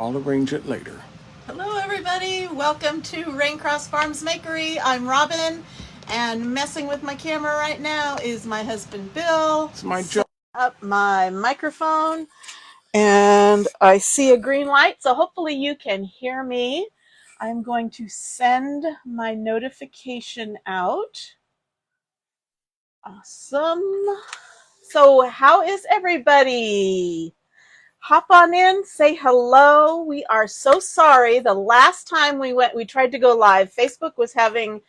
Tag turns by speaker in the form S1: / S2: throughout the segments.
S1: I'll arrange it later.
S2: Hello, everybody. Welcome to Raincross Farms Makery. I'm Robin, and messing with my camera right now is my husband Bill.
S1: It's my job.
S2: Up my microphone, and I see a green light, so hopefully you can hear me. I'm going to send my notification out. Awesome. So, how is everybody? Hop on in, say hello. We are so sorry. The last time we tried to go live, Facebook was having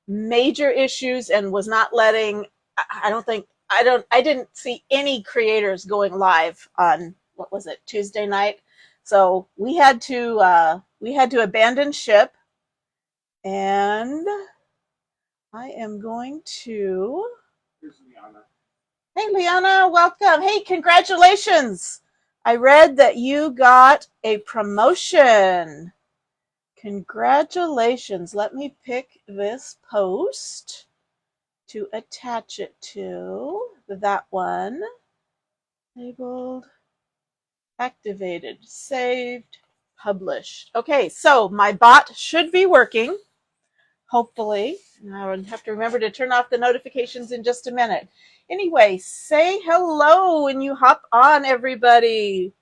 S2: major issues and was not letting, I didn't see any creators going live on, what was it, Tuesday night. So we had to abandon ship, and I am going to,
S1: Here's Liana.
S2: hey Liana, welcome. Hey, congratulations. I read that you got a promotion. Congratulations. Let me pick this post to attach it to. That one. Labeled, activated, saved, published. Okay, so my bot should be working, hopefully. And I would have to remember to turn off the notifications in just a minute. Anyway, say hello when you hop on, everybody.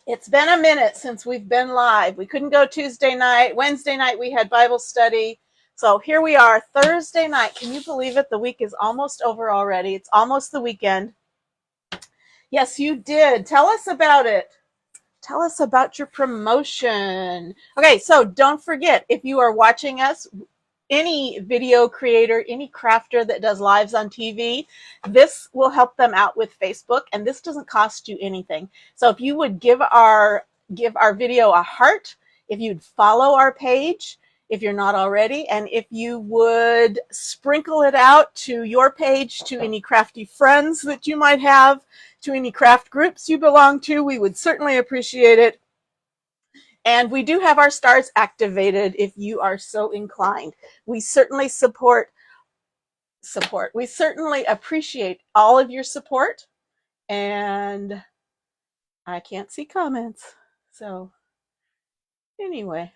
S2: It's been a minute since we've been live. We couldn't go Tuesday night. Wednesday night we had Bible study. So here we are, Thursday night. Can you believe it? The week is almost over already. It's almost the weekend. Yes, you did. Tell us about it. Tell us about your promotion. Okay, so don't forget, if you are watching us, any video creator, any crafter that does lives on TV, this will help them out with Facebook, and this doesn't cost you anything. So if you would give our video a heart, if you'd follow our page, if you're not already, and if you would sprinkle it out to your page, to any crafty friends that you might have, to any craft groups you belong to, we would certainly appreciate it. And we do have our stars activated if you are so inclined. We certainly support. We certainly appreciate all of your support. And I can't see comments. So anyway,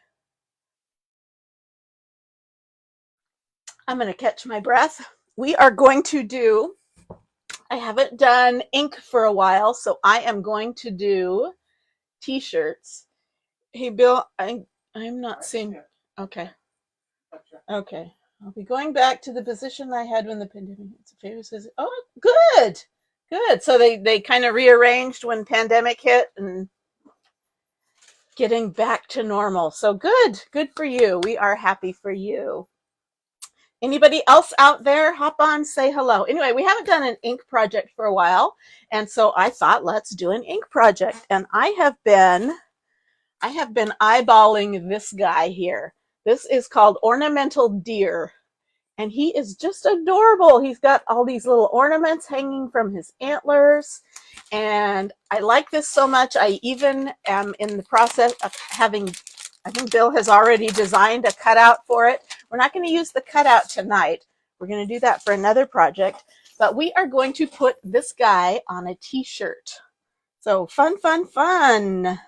S2: I'm going to catch my breath. We are going to do, I haven't done ink for a while, so I am going to do t-shirts. Hey, Bill, I'm not seeing. Okay. Okay. I'll be going back to the position I had when the pandemic hit. Oh, good. Good. So they kind of rearranged when pandemic hit and getting back to normal. So good. Good for you. We are happy for you. Anybody else out there? Hop on, say hello. Anyway, we haven't done an ink project for a while, and so I thought let's do an ink project. And I have been eyeballing this guy here. This is called Ornamental Deer, and he is just adorable. He's got all these little ornaments hanging from his antlers, and I like this so much. I even am in the process of having, I think Bill has already designed a cutout for it. We're not going to use the cutout tonight. We're going to do that for another project, but we are going to put this guy on a t-shirt. So fun, fun, fun.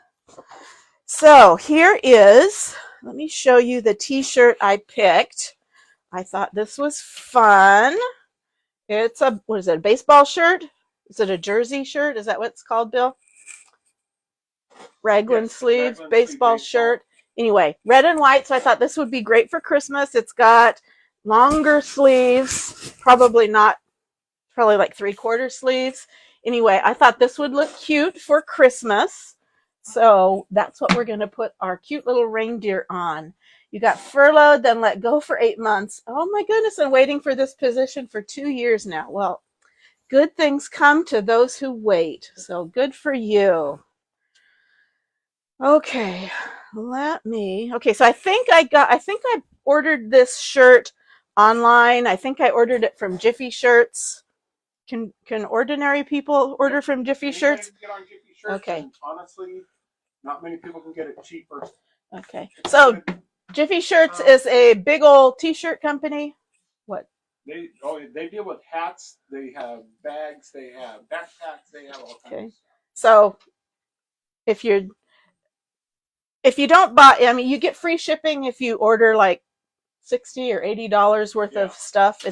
S2: So here is, let me show you the t-shirt I picked. I thought this was fun. It's a, what is it, a baseball shirt? Is it a jersey shirt? Is that what it's called, Bill? Raglan yes, sleeves, Raglan baseball shirt. Anyway, red and white, so I thought this would be great for Christmas. It's got longer sleeves, probably like 3/4 sleeves. Anyway, I thought this would look cute for Christmas. So that's what we're going to put our cute little reindeer on. You got furloughed, then let go for 8 months. Oh my goodness, I'm waiting for this position for 2 years now. Well, good things come to those who wait. So good for you. Okay, so I think I ordered this shirt online. I think I ordered it from Jiffy Shirts. Can ordinary people order from Jiffy Shirts?
S1: Get on Jiffy Shirts.
S2: Okay.
S1: Honestly, not many people can get it cheaper.
S2: Okay. So Jiffy Shirts is a big old t-shirt company. What?
S1: They deal with hats, they have bags, they have backpacks, they have all kinds of stuff.
S2: So if you don't buy, I mean, you get free shipping if you order like $60 or $80 worth of stuff.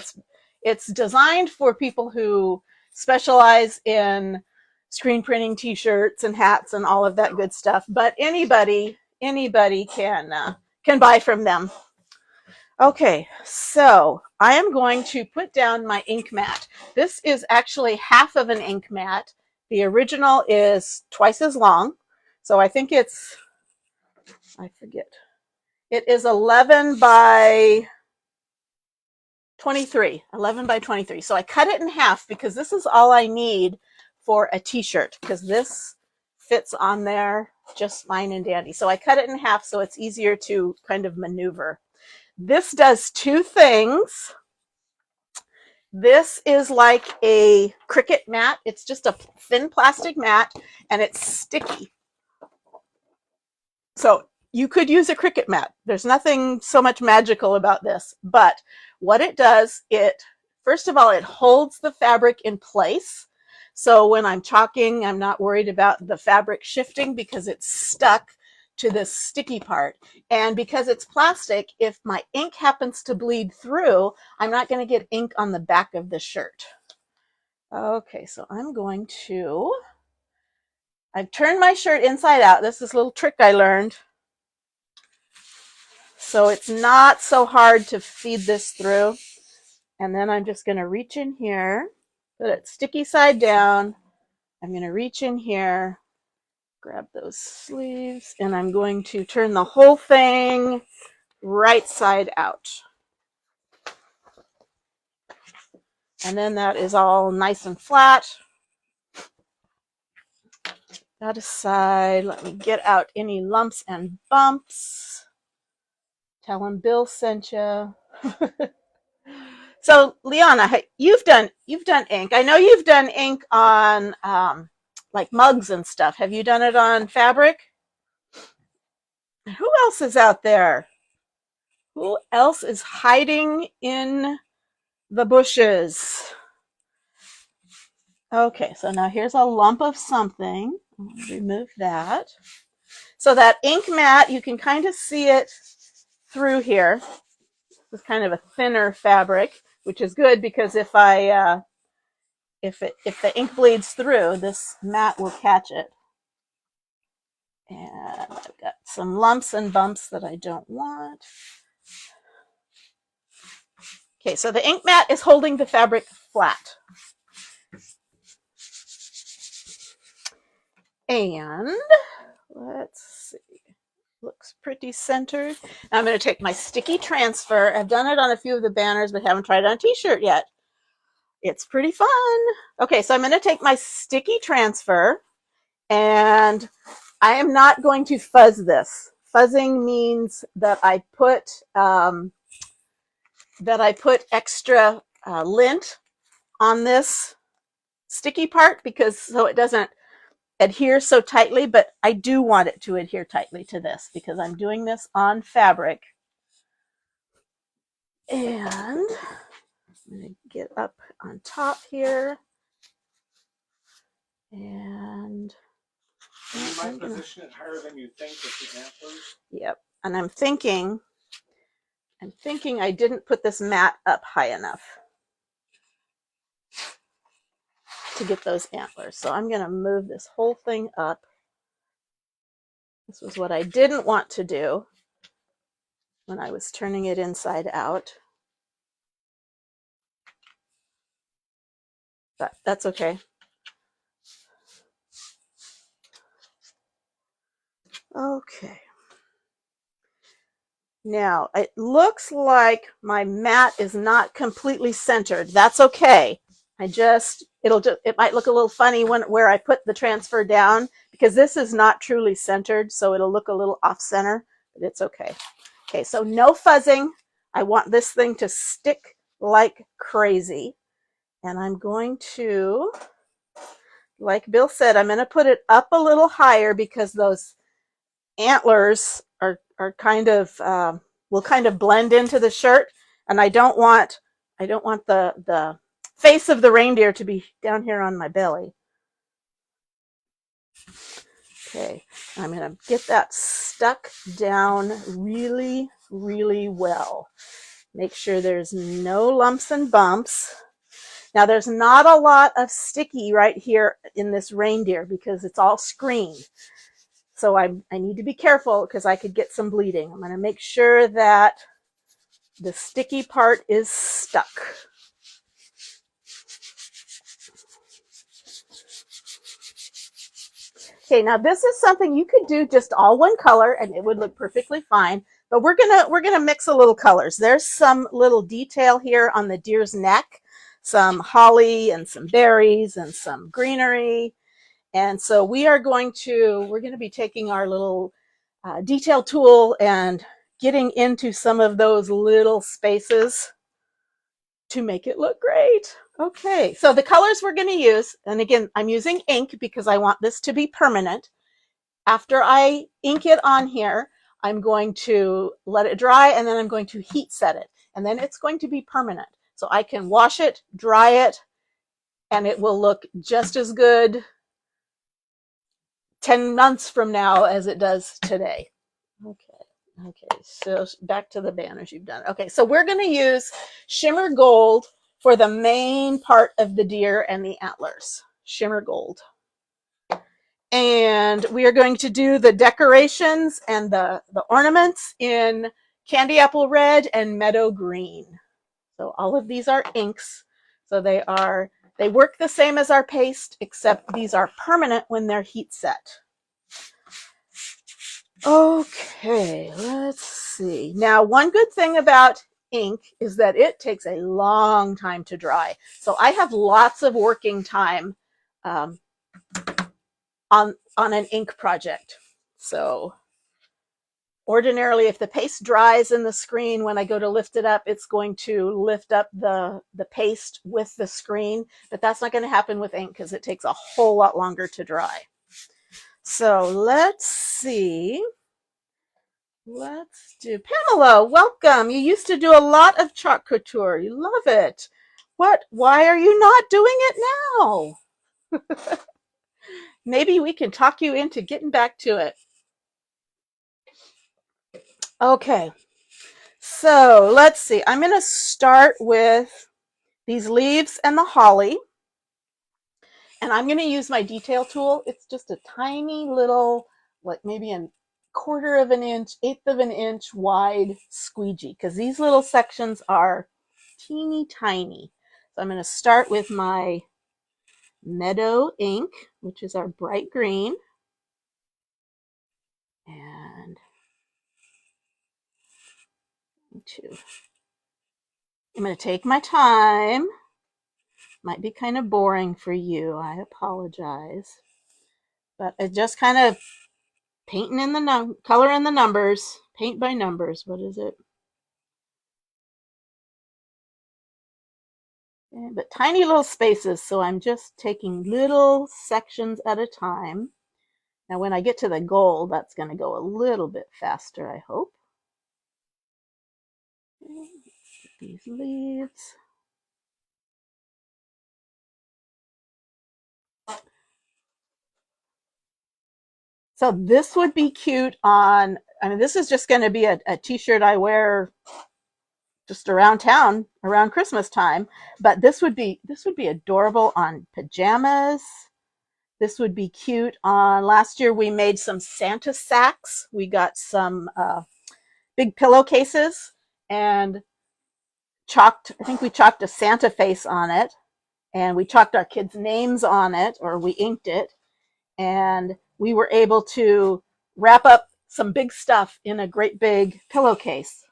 S2: It's designed for people who specialize in screen printing t-shirts and hats and all of that good stuff, but anybody can buy from them. Okay, so I am going to put down my ink mat. This is actually half of an ink mat. The original is twice as long, so I think it's, I forget, it is 11 by 23. So I cut it in half because this is all I need for a t-shirt, because this fits on there just fine and dandy. So I cut it in half so it's easier to kind of maneuver. This does two things. This is like a cricket mat. It's just a thin plastic mat and it's sticky. So you could use a cricket mat. There's nothing so much magical about this, but what it does, first of all, it holds the fabric in place. So when I'm chalking, I'm not worried about the fabric shifting because it's stuck to this sticky part. And because it's plastic, if my ink happens to bleed through, I'm not going to get ink on the back of the shirt. Okay, so I've turned my shirt inside out. This is a little trick I learned. So it's not so hard to feed this through. And then I'm just going to reach in here, put it sticky side down. I'm going to reach in here, grab those sleeves, and I'm going to turn the whole thing right side out. And then that is all nice and flat. That aside, let me get out any lumps and bumps. Tell them Bill sent you. So, Liana, you've done ink. I know you've done ink on like mugs and stuff. Have you done it on fabric? Who else is out there? Who else is hiding in the bushes? Okay, so now here's a lump of something. I'm going to remove that. So that ink mat, you can kind of see it through here. It's kind of a thinner fabric, which is good because if the ink bleeds through, this mat will catch it. And I've got some lumps and bumps that I don't want. Okay, so the ink mat is holding the fabric flat. And let's see, looks pretty centered. Now I'm going to take my sticky transfer. I've done it on a few of the banners, but haven't tried it on a t-shirt yet. It's pretty fun. Okay, so I'm going to take my sticky transfer, and I am not going to fuzz this. Fuzzing means that I put extra lint on this sticky part because so it doesn't adhere so tightly, but I do want it to adhere tightly to this because I'm doing this on fabric. And I'm going to get up on top here. And
S1: you might position it higher than you think with the antlers.
S2: Yep. And I'm thinking I didn't put this mat up high enough to get those antlers. So I'm going to move this whole thing up. This was what I didn't want to do when I was turning it inside out. But that's okay. Okay. Now, it looks like my mat is not completely centered. That's okay. It might look a little funny where I put the transfer down because this is not truly centered, so it'll look a little off center, but it's okay. Okay, so no fuzzing. I want this thing to stick like crazy. And I'm going to, like Bill said, I'm going to put it up a little higher because those antlers are kind of will kind of blend into the shirt, and I don't want the face of the reindeer to be down here on my belly. Okay, I'm going to get that stuck down really, really well. Make sure there's no lumps and bumps. Now there's not a lot of sticky right here in this reindeer because it's all screen. So I need to be careful because I could get some bleeding. I'm going to make sure that the sticky part is stuck. Okay, now this is something you could do just all one color and it would look perfectly fine. But we're gonna mix a little colors. There's some little detail here on the deer's neck, some holly and some berries and some greenery. And so we're going to be taking our little detail tool and getting into some of those little spaces to make it look great. Okay, so the colors we're going to use, and again, I'm using ink because I want this to be permanent. After I ink it on here, I'm going to let it dry and then I'm going to heat set it. And then it's going to be permanent. So I can wash it, dry it, and it will look just as good 10 months from now as it does today. Okay, so back to the banners you've done. Okay, so we're going to use shimmer gold for the main part of the deer and the antlers. Shimmer gold. And we are going to do the decorations and the ornaments in candy apple red and meadow green. So all of these are inks. So they work the same as our paste, except these are permanent when they're heat set. Okay, let's see. Now, one good thing about ink is that it takes a long time to dry. So I have lots of working time on an ink project. So ordinarily, if the paste dries in the screen, when I go to lift it up, it's going to lift up the paste with the screen, but that's not going to happen with ink because it takes a whole lot longer to dry. So let's see. Let's do Pamela. Welcome. You used to do a lot of chalk couture. You love it. Why are you not doing it now? Maybe we can talk you into getting back to it. Okay, so let's see. I'm going to start with these leaves and the holly. And I'm going to use my detail tool. It's just a tiny little, like maybe a quarter of an inch, eighth of an inch wide squeegee, because these little sections are teeny tiny. So I'm going to start with my meadow ink, which is our bright green. And I'm going to take my time. Might be kind of boring for you. I apologize. But I just kind of painting in the color in the numbers. Paint by numbers. What is it? Okay, but tiny little spaces. So I'm just taking little sections at a time. Now when I get to the gold, that's going to go a little bit faster, I hope. Okay, these leaves. So this would be cute on, I mean, this is just going to be a t-shirt I wear just around town around Christmas time, but this would be adorable on pajamas. This would be cute on, last year we made some Santa sacks. We got some big pillowcases and I think we chalked a Santa face on it, and we chalked our kids' names on it, or we inked it, and we were able to wrap up some big stuff in a great big pillowcase.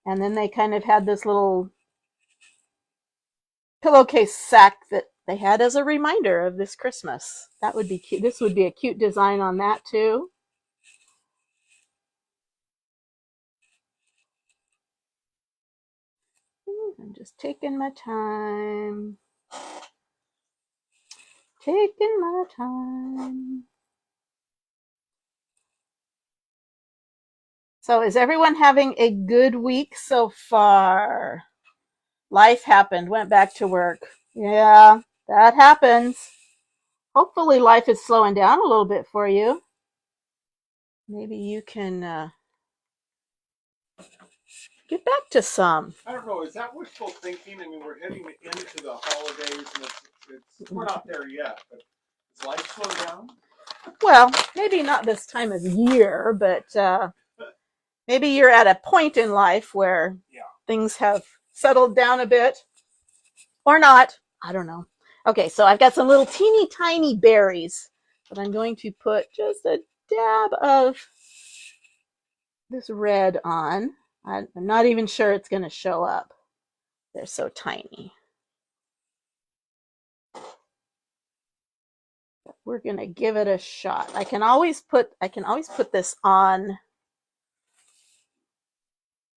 S2: And then they kind of had this little pillowcase sack that they had as a reminder of this Christmas. That would be cute. This would be a cute design on that too. I'm just taking my time. Taking my time. So is everyone having a good week so far? Life happened, went back to work. Yeah, that happens. Hopefully life is slowing down a little bit for you. maybe you can get back to some.
S1: I don't know. Is that wishful thinking? I mean, we're heading into the holidays, and we're not there yet. But is life slowing down?
S2: Well, maybe not this time of year, but maybe you're at a point in life where things have settled down a bit, or not. I don't know. Okay, so I've got some little teeny tiny berries that I'm going to put just a dab of this red on. I'm not even sure it's going to show up. They're so tiny. But we're going to give it a shot. I can always put this on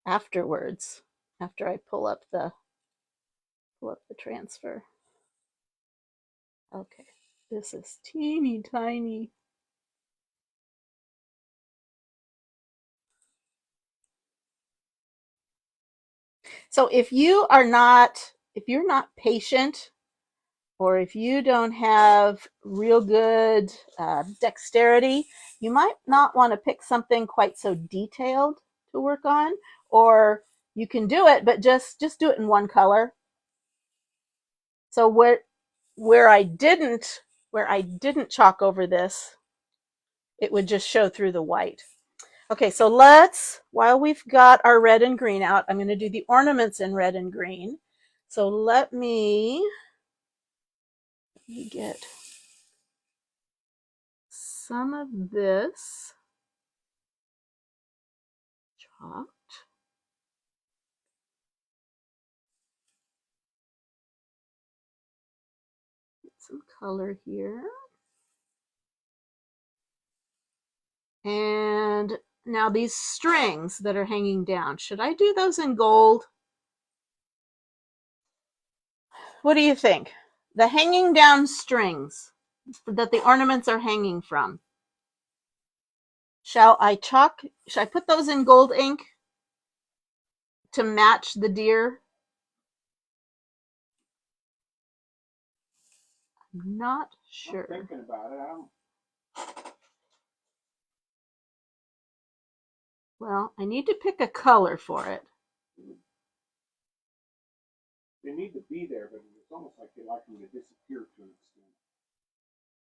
S2: afterwards, after I pull up the transfer. Okay, this is teeny tiny. So if you're not patient, or if you don't have real good dexterity, you might not want to pick something quite so detailed to work on, or you can do it, but just do it in one color. So where I didn't chalk over this, it would just show through the white. Okay, so while we've got our red and green out, I'm going to do the ornaments in red and green. So let me get some of this chalked. Get some color here. And now these strings that are hanging down, should I do those in gold? What do you think? The hanging down strings that the ornaments are hanging from. Should I put those in gold ink to match the deer? I'm not sure.
S1: I'm thinking about it.
S2: Well, I need to pick a color for it.
S1: They need to be there, but it's almost like they like them to disappear to an extent.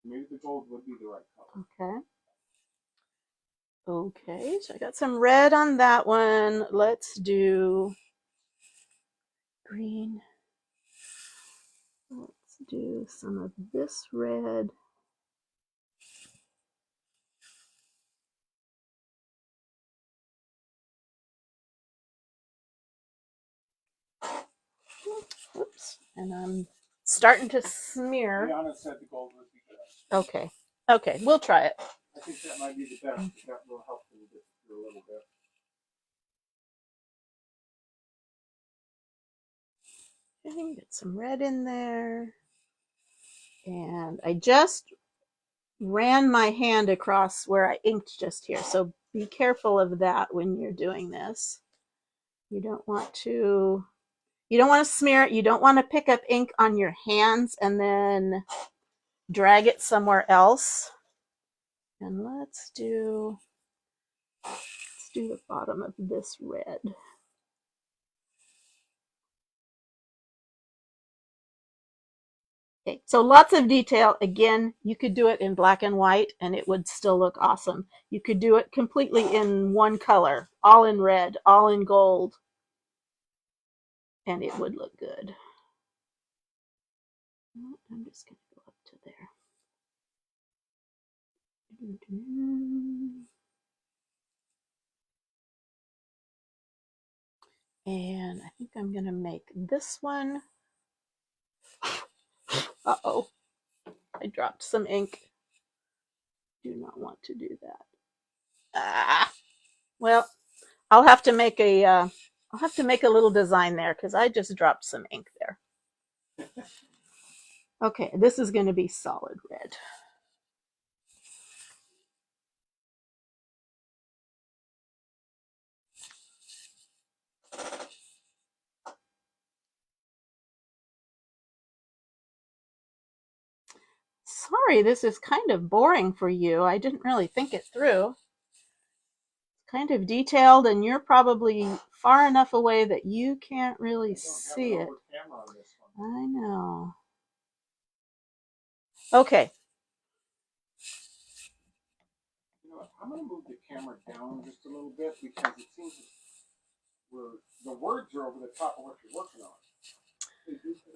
S1: Maybe the gold would be the right color.
S2: Okay, so I got some red on that one. Let's do green. Let's do some of this red. Oops, and I'm starting to smear.
S1: Brianna said the gold would be good.
S2: Okay, we'll try it.
S1: I think that might be the best. That will help them disappear a little bit.
S2: Okay, get some red in there. And I just ran my hand across where I inked just here. So be careful of that when you're doing this. You don't want to smear it. You don't want to pick up ink on your hands and then drag it somewhere else. And let's do the bottom of this red. Okay, so lots of detail. Again, you could do it in black and white and it would still look awesome. You could do it completely in one color, all in red, all in gold, and it would look good. I'm just going to go up to there. And I think I'm going to make this one. Uh-oh, I dropped some ink. Do not want to do that. Well, I'll have to make a little design there because I just dropped some ink there. Okay, this is going to be solid red. Sorry, this is kind of boring for you. I didn't really think it through. kind of detailed, and you're probably far enough away that you can't really see it.
S1: Camera on this one.
S2: I know. Okay.
S1: You know what? I'm going to move the camera down just a little bit because it seems the words are over the top of what you're working on.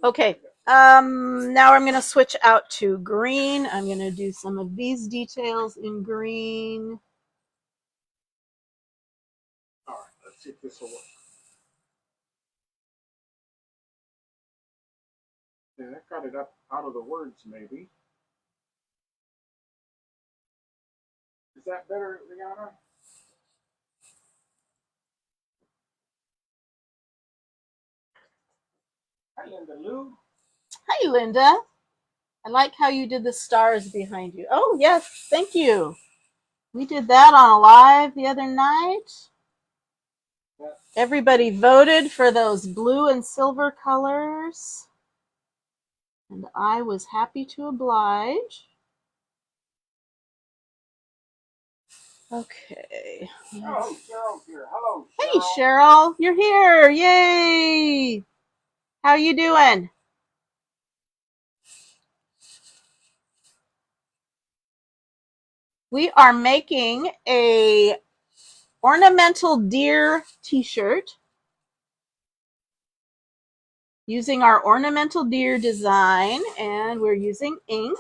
S2: Okay. Now I'm going to switch out to green. I'm going to do some of these details in green.
S1: All right, let's see if this will work. Yeah, that got it up out of the words, maybe. Is that better, Rihanna? Hi, Linda Lou.
S2: Hi, Linda. I like how you did the stars behind you. Oh, yes. Thank you. We did that on a live the other night.
S1: Yeah.
S2: Everybody voted for those blue and silver colors. And I was happy to oblige. Okay.
S1: Oh, Cheryl's here. Hello, Cheryl.
S2: Hey, Cheryl. You're here. Yay. How you doing? We are making a Ornamental Deer t-shirt using our Ornamental Deer design, and we're using ink.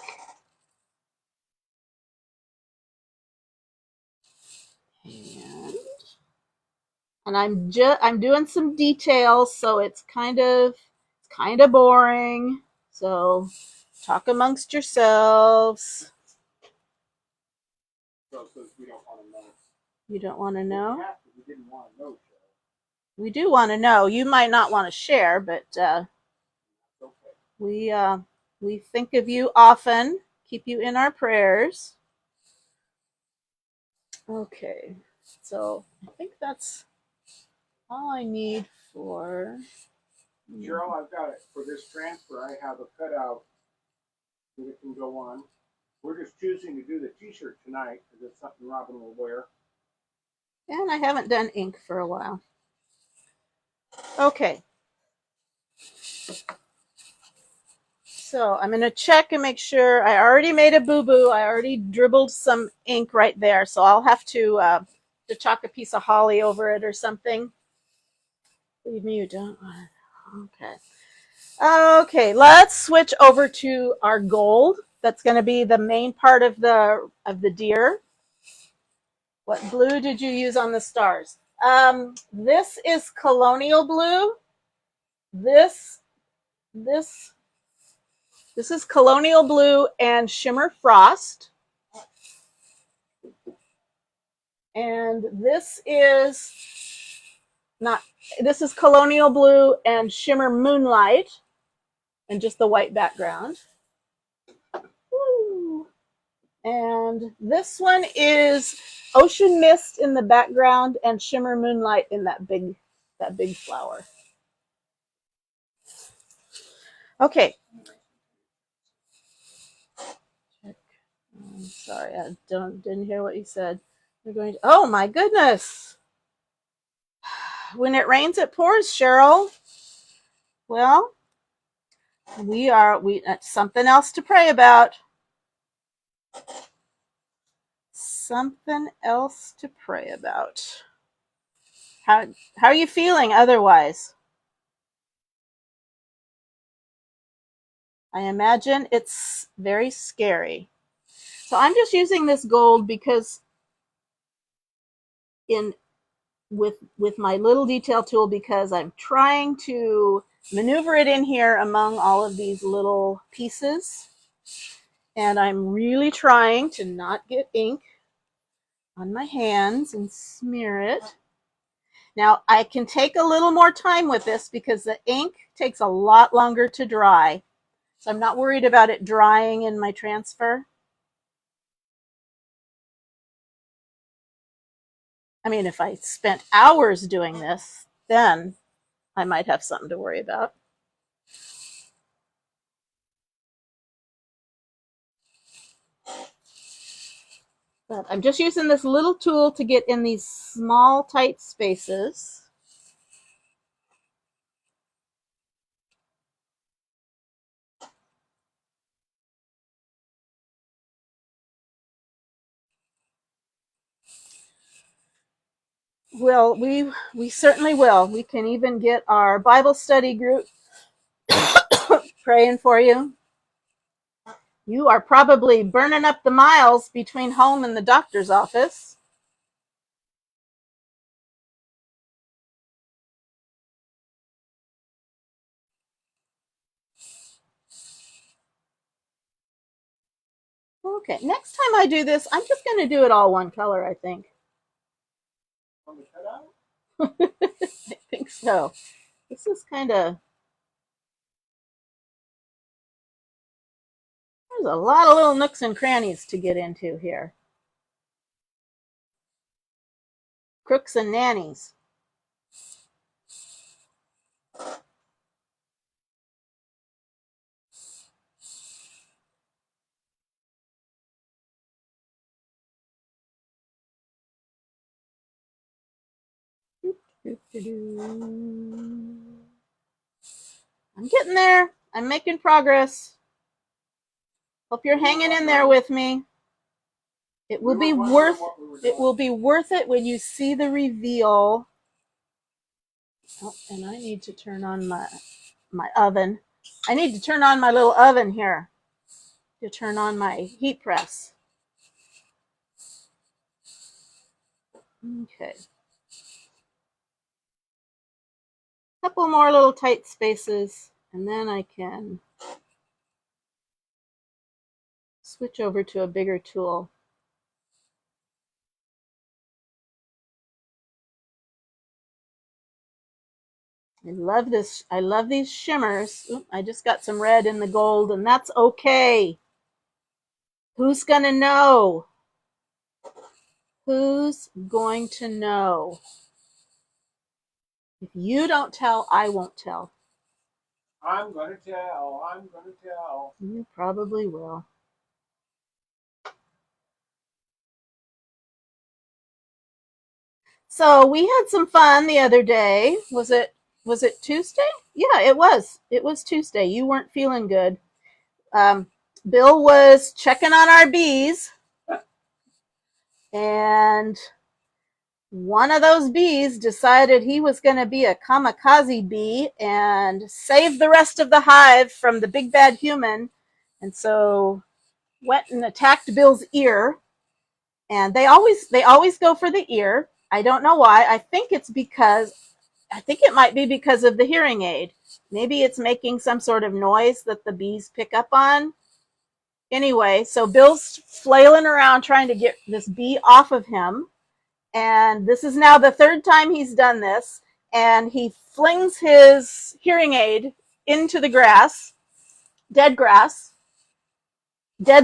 S2: And I'm doing some details, so it's kind of boring. So talk amongst yourselves.
S1: So we don't want to know.
S2: You don't want to know?
S1: We didn't want to know, Cheryl.
S2: We do want to know. You might not want to share, but
S1: Okay.
S2: we think of you often. Keep you in our prayers. Okay, so I think that's all I need for.
S1: Cheryl, I've got it. For this transfer, I have a cutout that it can go on. We're just choosing to do the t-shirt tonight because it's something Robin will wear.
S2: And I haven't done ink for a while. Okay. So I'm going to check and make sure. I already made a boo-boo. I already dribbled some ink right there. So I'll have to chalk a piece of holly over it or something. Believe me, you don't. Okay. Okay, let's switch over to our gold. That's going to be the main part of the deer. What blue did you use on the stars? This is colonial blue. This is colonial blue and shimmer frost. And this is colonial blue and shimmer moonlight and just the white background. Woo. And this one is ocean mist in the background and shimmer moonlight in that big flower. Okay. I'm sorry, I didn't hear what you said. We're going to, oh my goodness. When it rains, it pours, Cheryl. Well, that's something else to pray about. Something else to pray about. How are you feeling otherwise? I imagine it's very scary. So I'm just using this gold because with my little detail tool, because I'm trying to maneuver it in here among all of these little pieces. And I'm really trying to not get ink on my hands and smear it. Now, I can take a little more time with this because the ink takes a lot longer to dry. So I'm not worried about it drying in my transfer. I mean, if I spent hours doing this, then I might have something to worry about. But I'm just using this little tool to get in these small, tight spaces. Well, we certainly will. We can even get our Bible study group praying for you. You are probably burning up the miles between home and the doctor's office. Okay, next time I do this, I'm just going to do it all one color, I think.
S1: On the cutout?
S2: I think so. This is kind of... There's a lot of little nooks and crannies to get into here. Crooks and nannies. I'm getting there. I'm making progress. Hope you're hanging in there with me. It will be worth it when you see the reveal. Oh, and I need to turn on my oven. I need to turn on my little oven here to turn on my heat press. Okay. Couple more little tight spaces, and then I can switch over to a bigger tool. I love this. I love these shimmers. Oop, I just got some red in the gold, and that's okay. Who's going to know? Who's going to know? If you don't tell, I won't tell.
S1: I'm going to tell. I'm going to tell.
S2: You probably will. So we had some fun the other day. Was it Tuesday? Yeah, it was. It was Tuesday. You weren't feeling good. Bill was checking on our bees, and one of those bees decided he was going to be a kamikaze bee and save the rest of the hive from the big bad human, and so went and attacked Bill's ear. And they always go for the ear. I don't know why. I think it might be because of the hearing aid. Maybe it's making some sort of noise that the bees pick up on. Anyway, so Bill's flailing around trying to get this bee off of him. And this is now the third time he's done this. And he flings his hearing aid into the grass, dead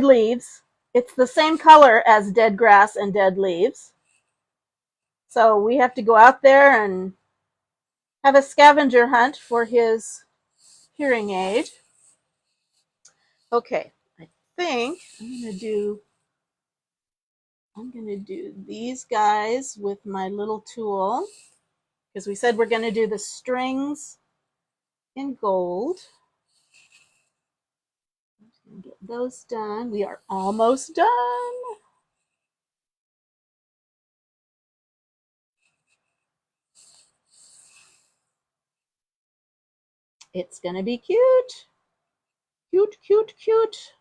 S2: leaves. It's the same color as dead grass and dead leaves. So we have to go out there and have a scavenger hunt for his hearing aid. Okay, I think I'm gonna do these guys with my little tool, because we said we're gonna do the strings in gold. I'm just gonna get those done. We are almost done. It's gonna be cute. Cute, cute, cute.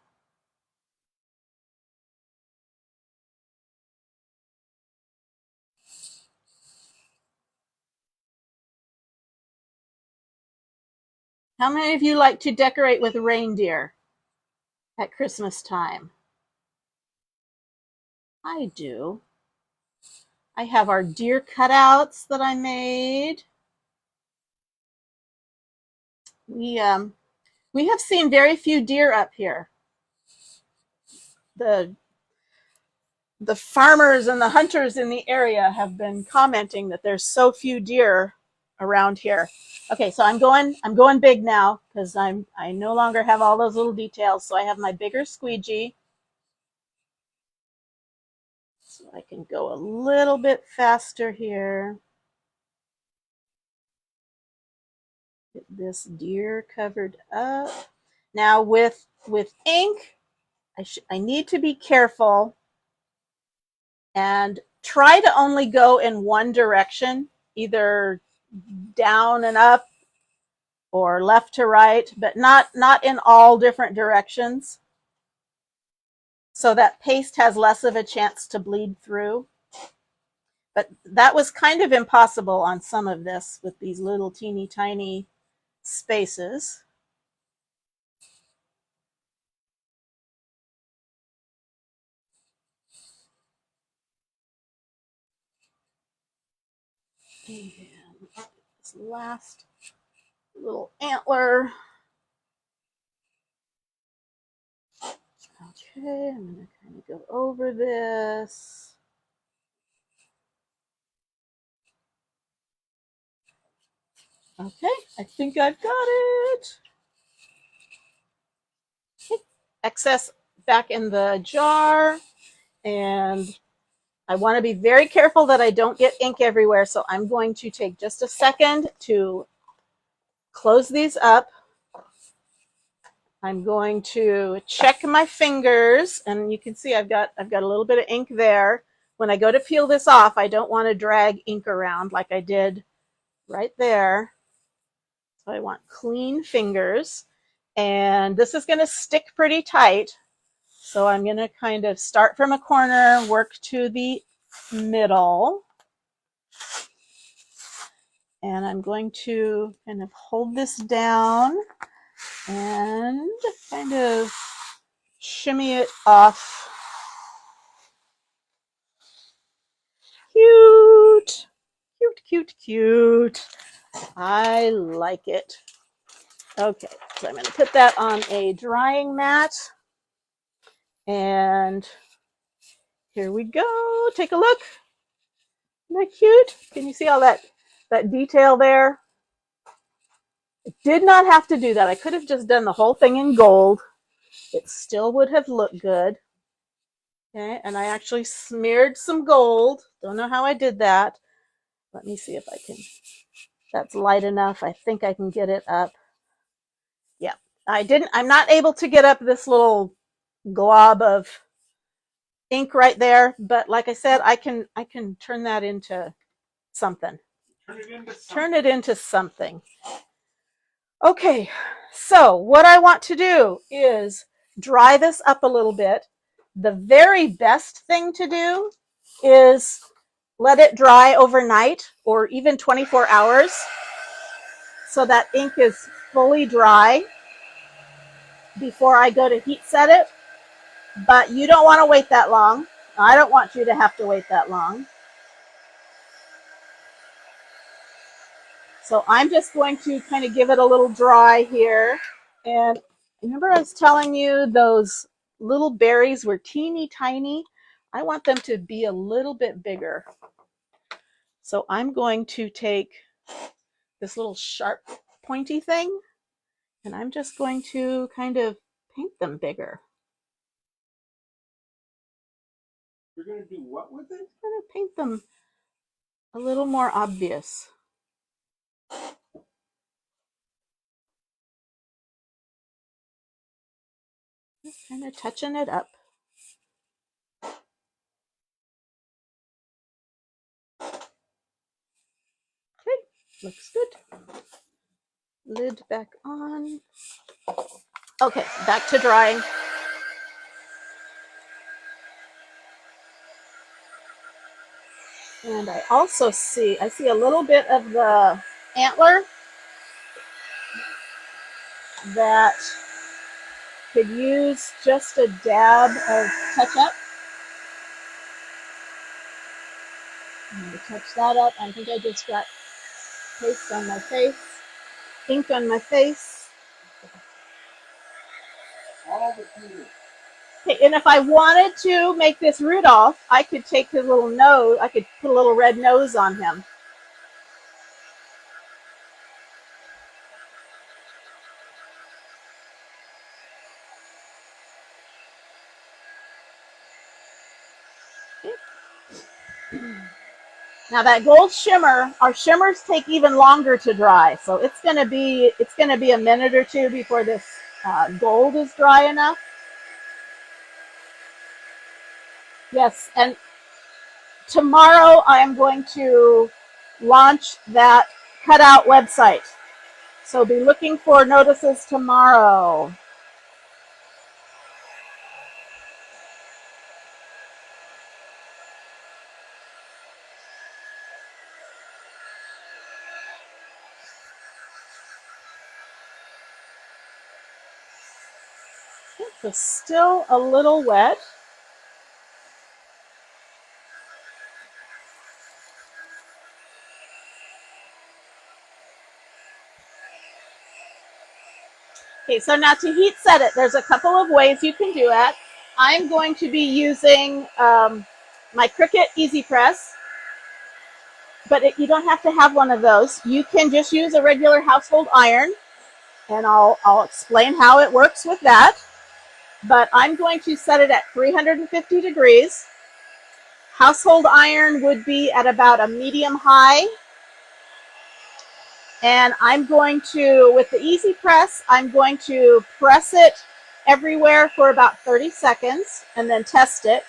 S2: How many of you like to decorate with reindeer at Christmas time? I do. I have our deer cutouts that I made. We have seen very few deer up here. The farmers and the hunters in the area have been commenting that there's so few deer around here. Okay, so I'm going big now, because I no longer have all those little details. So I have my bigger squeegee. So I can go a little bit faster here. Get this deer covered up. Now with ink, I need to be careful and try to only go in one direction, either down and up or left to right, but not in all different directions, so that paste has less of a chance to bleed through. But that was kind of impossible on some of this with these little teeny tiny spaces. And this last little antler. Okay, I'm going to kind of go over this. Okay, I think I've got it. Okay, excess back in the jar. And I want to be very careful that I don't get ink everywhere. So I'm going to take just a second to close these up. I'm going to check my fingers, and you can see I've got a little bit of ink there. When I go to peel this off, I don't want to drag ink around like I did right there. So I want clean fingers, and this is going to stick pretty tight. So I'm going to kind of start from a corner, work to the middle, and I'm going to kind of hold this down and kind of shimmy it off. Cute, cute, cute, cute. I like it. Okay, so I'm going to put that on a drying mat. And here we go. Take a look. Isn't that cute? Can you see all that detail there? I did not have to do that. I could have just done the whole thing in gold. It still would have looked good. Okay, and I actually smeared some gold. Don't know how I did that. Let me see if I can. That's light enough. I think I can get it up. Yeah, I'm not able to get up this little glob of ink right there, but like I said, I can turn that into something. Turn it into something. Okay, so what I want to do is dry this up a little bit. The very best thing to do is let it dry overnight or even 24 hours so that ink is fully dry before I go to heat set it. But you don't want to wait that long. I don't want you to have to wait that long. So I'm just going to kind of give it a little dry here. And remember I was telling you those little berries were teeny tiny? I want them to be a little bit bigger. So I'm going to take this little sharp pointy thing, and I'm just going to kind of paint them bigger.
S1: You're going to do what with it?
S2: I'm going to paint them a little more obvious. Just kind of touching it up. Okay, looks good. Lid back on. Okay, back to drying. And I also see a little bit of the antler that could use just a dab of touch up. I'm going to touch that up. I think I just got paste on my face, ink on my face.
S1: All the colors.
S2: Okay, and if I wanted to make this Rudolph, I could take his little nose, I could put a little red nose on him. Okay. Now that gold shimmer, our shimmers take even longer to dry, so it's gonna be a minute or two before this gold is dry enough. Yes, and tomorrow I am going to launch that cutout website, so be looking for notices tomorrow. It's still a little wet. Okay, so now to heat set it, there's a couple of ways you can do it. I'm going to be using my Cricut Easy Press, but you don't have to have one of those. You can just use a regular household iron, and I'll explain how it works with that. But I'm going to set it at 350 degrees. Household iron would be at about a medium high. And I'm going to, with the Easy Press, I'm going to press it everywhere for about 30 seconds and then test it.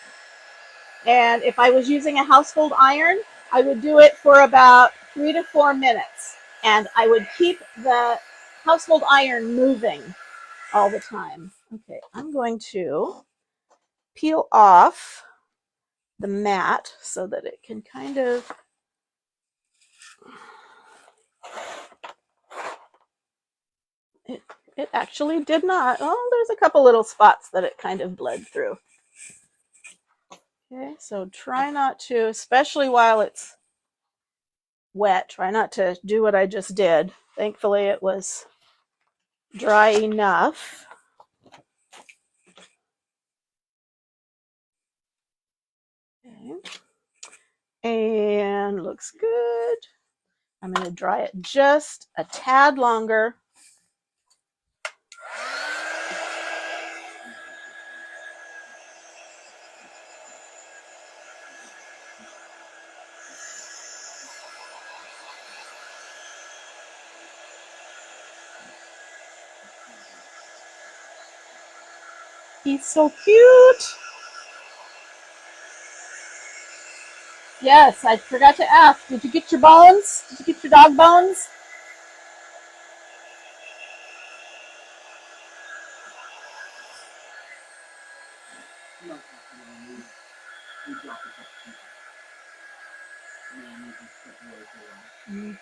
S2: And if I was using a household iron, I would do it for about 3 to 4 minutes. And I would keep the household iron moving all the time. Okay, I'm going to peel off the mat so that it can kind of it actually did not. Oh, there's a couple little spots that it kind of bled through. Okay, so try not to, especially while it's wet, try not to do what I just did. Thankfully, it was dry enough. Okay. And looks good. I'm going to dry it just a tad longer. He's so cute. Yes, I forgot to ask. Did you get your bones? Did you get your dog bones? Mm.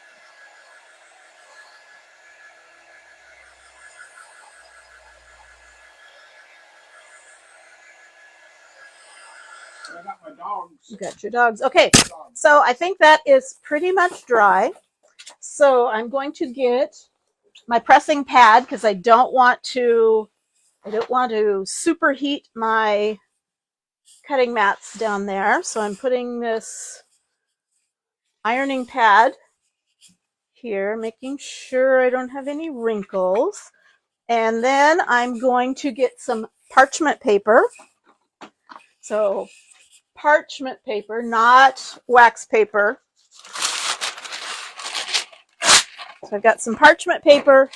S1: I got my dogs.
S2: You got your dogs. Okay, so I think that is pretty much dry. So I'm going to get my pressing pad because I don't want to superheat my cutting mats down there. So I'm putting this ironing pad here, making sure I don't have any wrinkles. And then I'm going to get some parchment paper. So parchment paper, not wax paper. So I've got some parchment paper,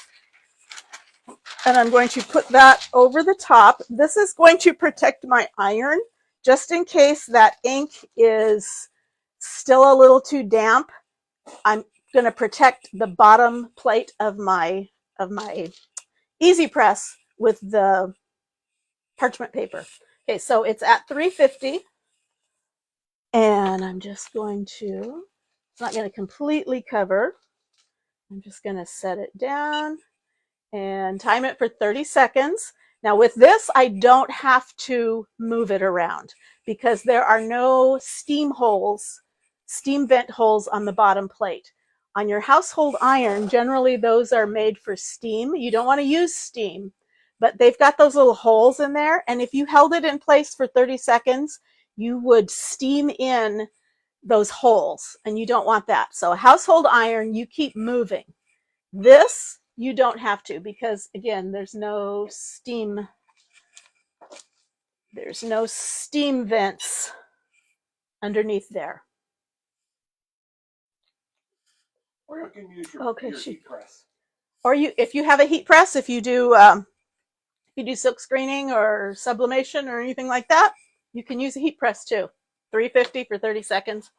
S2: and I'm going to put that over the top. This is going to protect my iron just in case that ink is still a little too damp. I'm going to protect the bottom plate of my Easy Press with the parchment paper. Okay, so it's at 350, and I'm just going to, it's not going to completely cover. I'm just going to set it down and time it for 30 seconds. Now with this, I don't have to move it around because there are no steam holes, steam vent holes on the bottom plate. On your household iron, generally those are made for steam. You don't want to use steam, but they've got those little holes in there. And if you held it in place for 30 seconds, you would steam in those holes, and you don't want that. So a household iron, you keep moving. This, you don't have to because, again, there's no steam vents underneath there.
S1: Or you can use
S2: Okay,
S1: your heat press.
S2: Or if you have a heat press, if you do silk screening or sublimation or anything like that, you can use a heat press too. 350 for 30 seconds.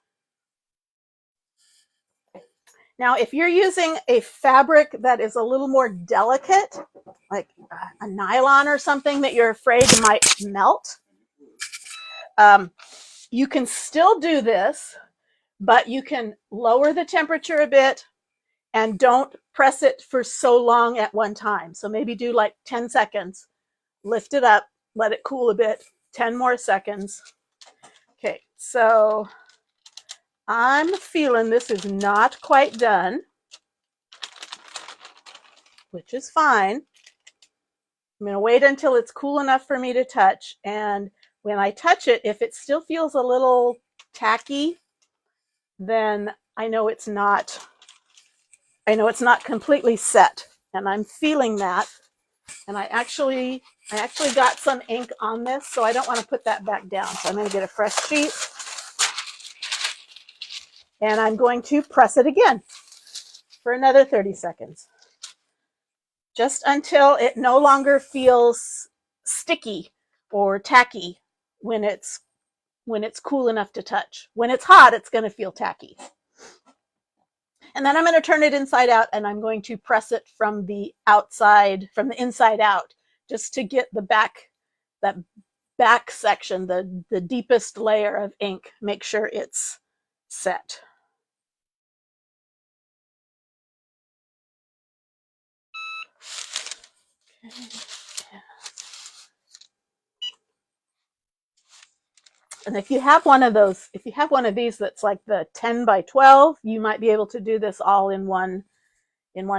S2: Now, if you're using a fabric that is a little more delicate, like a nylon or something that you're afraid might melt, you can still do this, but you can lower the temperature a bit and don't press it for so long at one time. So maybe do like 10 seconds, lift it up, let it cool a bit, 10 more seconds. Okay, so I'm feeling this is not quite done, which is fine. I'm going to wait until it's cool enough for me to touch. And when I touch it, if it still feels a little tacky, then I know it's not completely set. And I'm feeling that. And I actually got some ink on this, so I don't want to put that back down. So I'm going to get a fresh sheet. And I'm going to press it again for another 30 seconds. Just until it no longer feels sticky or tacky when it's cool enough to touch. When it's hot, it's going to feel tacky. And then I'm going to turn it inside out, and I'm going to press it from the inside out, just to get that back section, the deepest layer of ink, make sure it's set. Okay. And if you have one of these that's like the 10 by 12, you might be able to do this all in one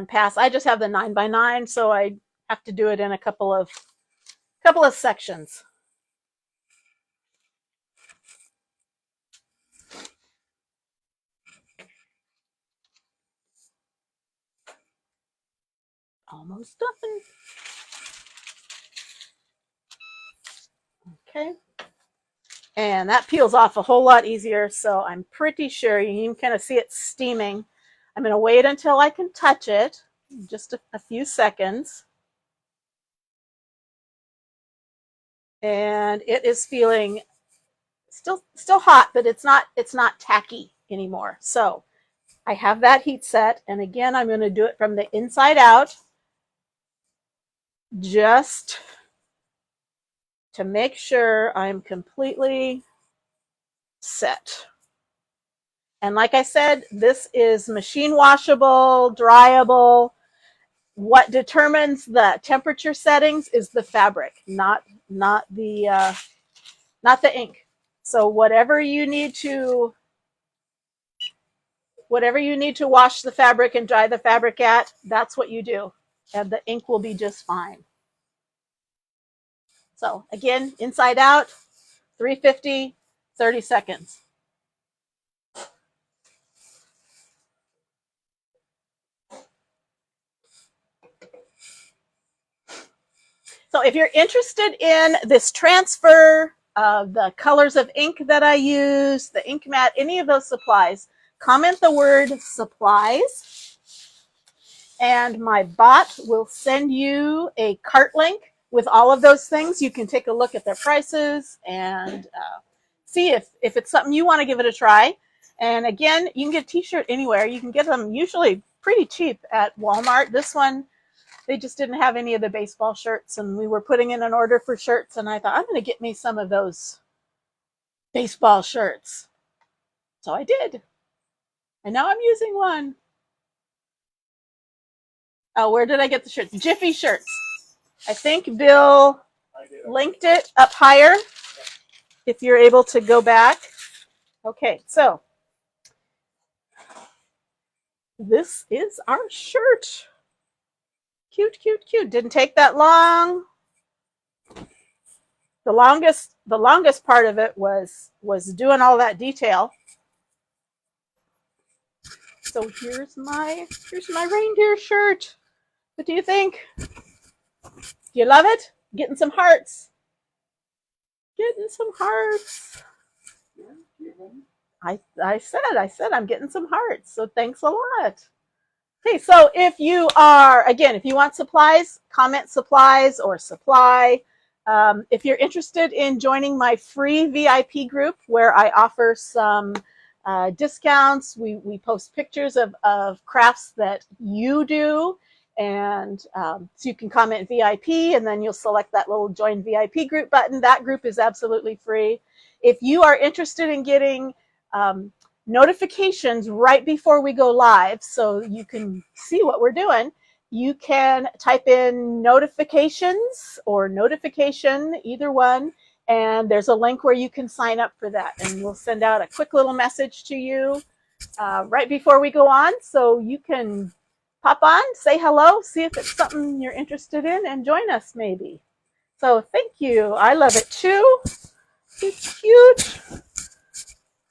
S2: pass. I just have the 9 by 9, so I have to do it in a couple of sections. Almost done. Okay. And that peels off a whole lot easier, so I'm pretty sure you can kind of see it steaming. I'm going to wait until I can touch it, just a few seconds. And it is feeling still hot, but it's not tacky anymore. So I have that heat set, and again, I'm going to do it from the inside out, just to make sure I'm completely set. And like I said, this is machine washable, dryable. What determines the temperature settings is the fabric, not the ink. So whatever you need to wash the fabric and dry the fabric at, that's what you do, and the ink will be just fine. So again, inside out, 350, 30 seconds. So if you're interested in this transfer, the colors of ink that I use, the ink mat, any of those supplies, comment the word supplies, and my bot will send you a cart link with all of those things. You can take a look at their prices and see if it's something you want to give it a try. And again, you can get a t-shirt anywhere. You can get them usually pretty cheap at Walmart. This one, they just didn't have any of the baseball shirts, and we were putting in an order for shirts, and I thought, I'm going to get me some of those baseball shirts. So I did. And now I'm using one. Oh, where did I get the shirts? Jiffy shirts. I think Bill linked it up higher, if you're able to go back. Okay, so this is our shirt. Cute, cute, cute. Didn't take that long. The longest part of it was doing all that detail. So here's my reindeer shirt. What do you think? Do you love it? Getting some hearts. Getting some hearts. I said I'm getting some hearts. So thanks a lot. Okay, so if you are, again, if you want supplies, comment supplies or supply. If you're interested in joining my free VIP group where I offer some discounts, we post pictures of crafts that you do. And so you can comment VIP and then you'll select that little join VIP group button. That group is absolutely free. If you are interested in getting notifications right before we go live so you can see what we're doing, you can type in notifications or notification, either one, and there's a link where you can sign up for that, and we'll send out a quick little message to you right before we go on, so you can pop on, say hello, see if it's something you're interested in, and join us maybe. So thank you. I love it too. It's cute.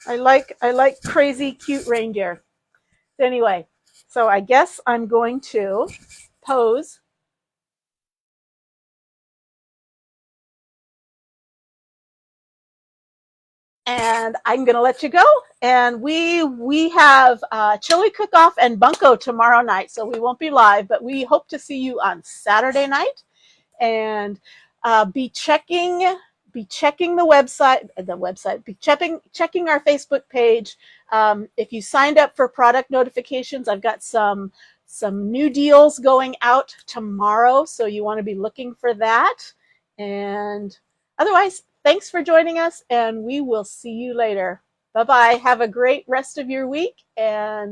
S2: I like crazy cute reindeer. Anyway, so I guess I'm going to pose. And I'm going to let you go. And we have chili cook-off and bunko tomorrow night, so we won't be live, but we hope to see you on Saturday night. And be checking the website, be checking our Facebook page. If you signed up for product notifications, I've got some new deals going out tomorrow, so you want to be looking for that. And otherwise, thanks for joining us, and we will see you later. Bye-bye. Have a great rest of your week, and